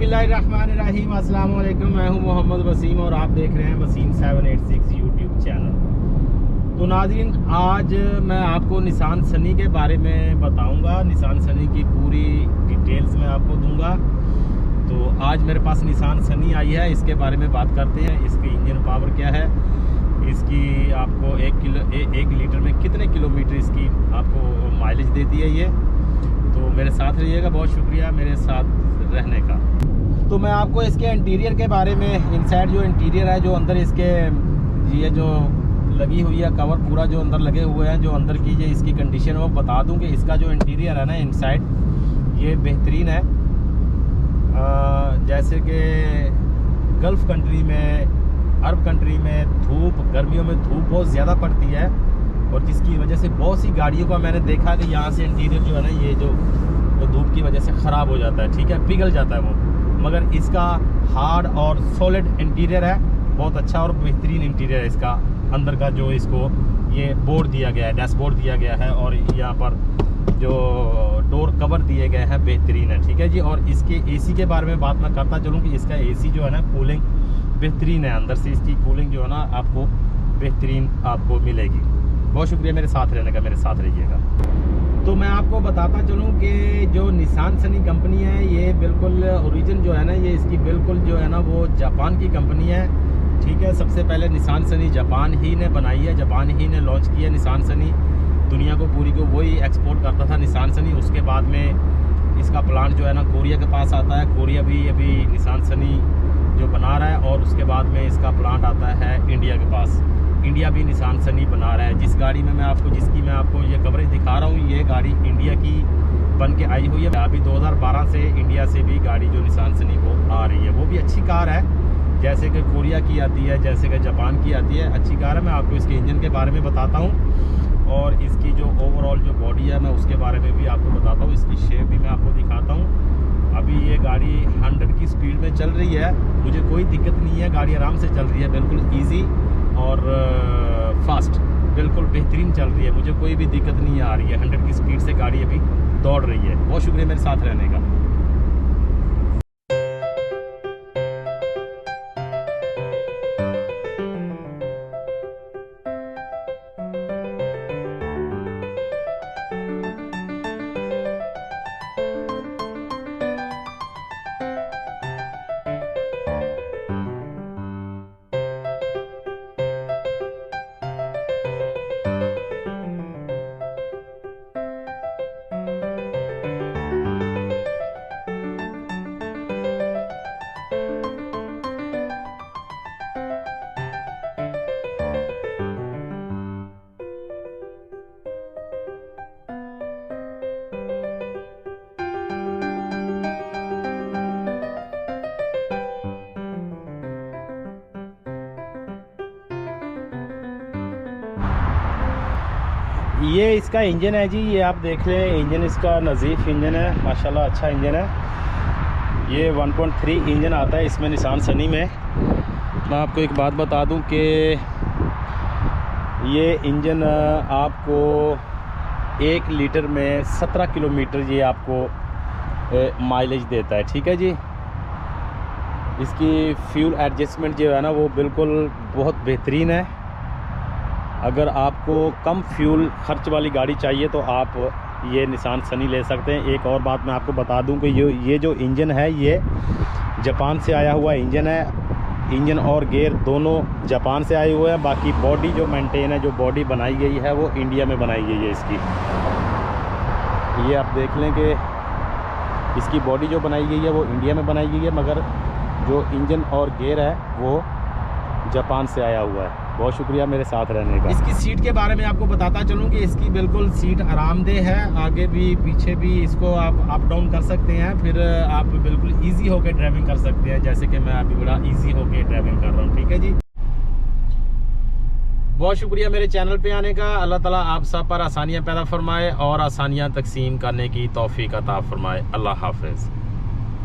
बिस्मिल्लाहिर्रहमानिर्रहीम, अस्सलाम वालेकुम। मैं हूं मोहम्मद वसीम और आप देख रहे हैं वसीम 786 यूट्यूब चैनल। तो नाज़रीन, आज मैं आपको निसान सनी के बारे में बताऊंगा। निसान सनी की पूरी डिटेल्स मैं आपको दूंगा। तो आज मेरे पास निसान सनी आई है, इसके बारे में बात करते हैं। इसकी इंजन पावर क्या है, इसकी आपको 1 लीटर में कितने किलोमीटर इसकी आपको माइलेज देती है ये। तो मेरे साथ रहिएगा। बहुत शुक्रिया मेरे साथ रहने का। तो मैं आपको इसके इंटीरियर के बारे में, इनसाइड जो इंटीरियर है, जो अंदर इसके ये जो लगी हुई है कवर पूरा जो अंदर लगे हुए हैं, जो अंदर की जो इसकी कंडीशन है वो बता दूं कि इसका जो इंटीरियर है ना इनसाइड, ये बेहतरीन है। जैसे कि गल्फ़ कंट्री में, अरब कंट्री में धूप, गर्मियों में धूप बहुत ज़्यादा पड़ती है और जिसकी वजह से बहुत सी गाड़ियों का मैंने देखा कि यहाँ से इंटीरियर जो है ना ये जो धूप की वजह से ख़राब हो जाता है, ठीक है, पिघल जाता है वो। मगर इसका हार्ड और सॉलिड इंटीरियर है, बहुत अच्छा और बेहतरीन इंटीरियर है इसका। अंदर का जो इसको ये बोर्ड दिया गया है, डैशबोर्ड दिया गया है और यहाँ पर जो डोर कवर दिए गए हैं बेहतरीन है, ठीक है जी। और इसके एसी के बारे में बात मैं करता चलूँ कि इसका एसी जो है ना कूलिंग बेहतरीन है। अंदर से इसकी कूलिंग जो है ना आपको बेहतरीन आपको मिलेगी। बहुत शुक्रिया मेरे साथ रहने का, मेरे साथ रहिएगा। तो मैं आपको बताता चलूँ कि जो निसान सनी कंपनी है ये बिल्कुल ओरिजिन जो है ना, ये इसकी बिल्कुल जो है ना वो जापान की कंपनी है, ठीक है। सबसे पहले निसान सनी जापान ही ने बनाई है, जापान ही ने लॉन्च की है निसान सनी। दुनिया को पूरी को वही एक्सपोर्ट करता था निसान सनी। उसके बाद में इसका प्लांट जो है ना कोरिया के पास आता है। कोरिया भी अभी निसान सनी जो बना रहा है और उसके बाद में इसका प्लांट आता है इंडिया के पास। इंडिया भी निसान सनी बना रहा है। जिस गाड़ी में जिसकी मैं आपको ये कवरेज दिखा रहा हूँ, ये गाड़ी इंडिया की बन के आई हुई है। अभी 2012 से इंडिया से भी गाड़ी जो निसान सनी को आ रही है, वो भी अच्छी कार है, जैसे कि कोरिया की आती है, जैसे कि जापान की आती है, अच्छी कार है। मैं आपको इसके इंजन के बारे में बताता हूँ और इसकी जो ओवरऑल जो बॉडी है मैं उसके बारे में भी आपको बताता हूँ। इसकी शेप भी मैं आपको दिखाता हूँ। अभी ये गाड़ी 100 की स्पीड में चल रही है, मुझे कोई दिक्कत नहीं है, गाड़ी आराम से चल रही है, बिल्कुल ईजी और फास्ट, बिल्कुल बेहतरीन चल रही है, मुझे कोई भी दिक्कत नहीं आ रही है। 100 की स्पीड से गाड़ी अभी दौड़ रही है। बहुत शुक्रिया मेरे साथ रहने का। ये इसका इंजन है जी, ये आप देख लें, इंजन इसका नज़ीफ़ इंजन है, माशाल्लाह अच्छा इंजन है। ये 1.3 इंजन आता है इसमें निसान सनी में। मैं आपको एक बात बता दूं कि ये इंजन आपको 1 लीटर में 17 किलोमीटर ये आपको माइलेज देता है, ठीक है जी। इसकी फ्यूल एडजस्टमेंट जो है ना वो बिल्कुल बहुत बेहतरीन है। अगर आपको कम फ्यूल खर्च वाली गाड़ी चाहिए तो आप ये निसान सनी ले सकते हैं। एक और बात मैं आपको बता दूं कि ये जो इंजन है ये जापान से आया हुआ इंजन है। इंजन और गियर दोनों जापान से आए हुए हैं। बाकी बॉडी जो मेंटेन है, जो बॉडी बनाई गई है वो इंडिया में बनाई गई है इसकी। ये आप देख लें कि इसकी बॉडी जो बनाई गई है वो इंडिया में बनाई गई है, मगर जो इंजन और गियर है वो जापान से आया हुआ है। बहुत शुक्रिया मेरे साथ रहने का। इसकी सीट के बारे में आपको बताता चलूँ कि इसकी बिल्कुल सीट आरामदेह है, आगे भी पीछे भी इसको आप अप डाउन कर सकते हैं, फिर आप बिल्कुल इजी होकर ड्राइविंग कर सकते हैं, जैसे कि मैं अभी बड़ा इजी होकर ड्राइविंग कर रहा हूँ, ठीक है जी। बहुत शुक्रिया मेरे चैनल पे आने का। अल्लाह ताला आप सब पर आसानियाँ पैदा फरमाए और आसानियाँ तकसीम करने की तौफीक अता फरमाए। अल्लाह हाफिज़।